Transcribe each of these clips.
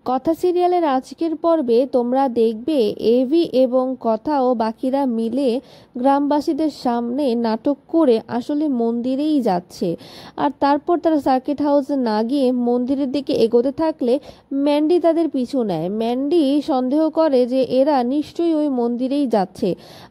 কথা সিরিয়ালের আজকের পর্বে তোমরা দেখবে এভি এবং কথা ও বাকিরা মিলে গ্রামবাসীদের সামনে নাটক করে আসলে মন্দিরেই যাচ্ছে। আর তারপর তারা সার্কিট হাউসে না গিয়ে মন্দিরের দিকে এগোতে থাকলে ম্যান্ডি তাদের পিছু নেয়। ম্যান্ডি সন্দেহ করে যে এরা নিশ্চয়ই ওই মন্দিরেই যাচ্ছে।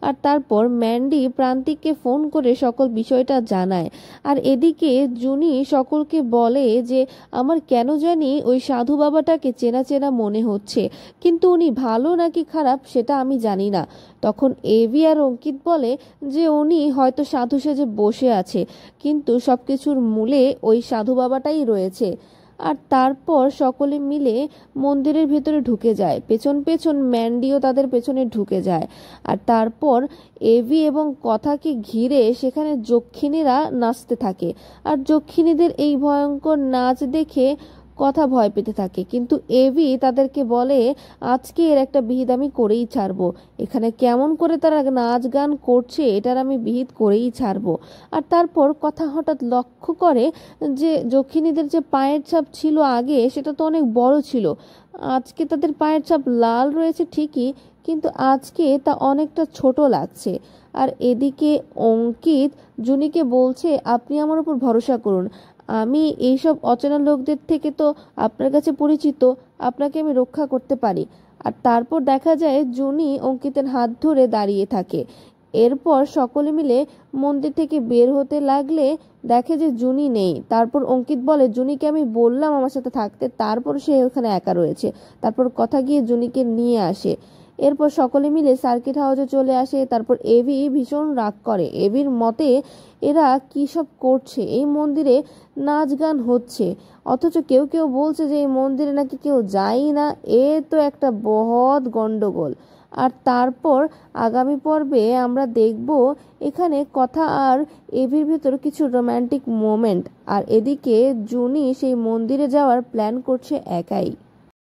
আর তারপর ম্যান্ডি প্রান্তিককে ফোন করে সকল বিষয়টা জানায়। আর এদিকে জুনি সকলকে বলে যে আমার কেন জানি ওই সাধু বাবাটাকে চেনা চেনা মনে হচ্ছে, কিন্তু উনি ভালো নাকি খারাপ সেটা আমি জানি না। তখন এভি আর অঙ্কিত বলে যে উনি হয়তো সাধু সেজে বসে আছে, কিন্তু সবকিছুর মূলে ওই সাধু বাবাটাই রয়েছে। আর তারপর সকলে মিলে মন্দিরের ভেতরে ঢুকে যায়, পেছন পেছন ম্যান্ডিও তাদের পেছনে ঢুকে যায়। আর তারপর এভি এবং কথাকে ঘিরে সেখানে যক্ষিণীরা নাচতে থাকে। আর যক্ষিণীদের এই ভয়ঙ্কর নাচ দেখে কথা ভয় পেতে থাকে, কিন্তু এভি তাদেরকে বলে আজকে এর একটা বিহিত আমি করেই ছাড়বো। এখানে কেমন করে তারা নাচ গান করছে এটার আমি বিহিত করেই ছাড়বো। আর তারপর কথা হঠাৎ লক্ষ্য করে যে যক্ষিণীদের যে পায়ের ছাপ ছিল আগে সেটা তো অনেক বড় ছিল, আজকে তাদের পায়ের ছাপ লাল রয়েছে ঠিকই, কিন্তু আজকে তা অনেকটা ছোট লাগছে। আর এদিকে অঙ্কিত জুনিকে বলছে আপনি আমার উপর ভরসা করুন, আমি এইসব অচেনা লোকদের থেকে তো আপনার কাছে পরিচিত, আপনাকে আমি রক্ষা করতে পারি। আর তারপর দেখা যায় জুনি অঙ্কিতের হাত ধরে দাঁড়িয়ে থাকে। এরপর সকলে মিলে মন্দির থেকে বের হতে লাগলে দেখে যে জুনি নেই। তারপর অঙ্কিত বলে জুনিকে আমি বললাম আমার সাথে থাকতে, তারপর সে ওখানে একা রয়েছে। তারপর কথা গিয়ে জুনিকে নিয়ে আসে। এরপর সকলে মিলে সার্কিট হাউসে চলে আসে। তারপর এভি ভীষণ রাগ করে। এভির মতে এরা কি সব করছে, এই মন্দিরে নাচ গান হচ্ছে, অথচ কেউ কেউ বলছে যে এই মন্দিরে নাকি কেউ যায় না। এ তো একটা বহৎ গন্ডগোল। আর তারপর আগামী পর্বে আমরা দেখব এখানে কথা আর এভির ভেতর কিছু রোমান্টিক মোমেন্ট। আর এদিকে জুনি সেই মন্দিরে যাওয়ার প্ল্যান করছে একাই।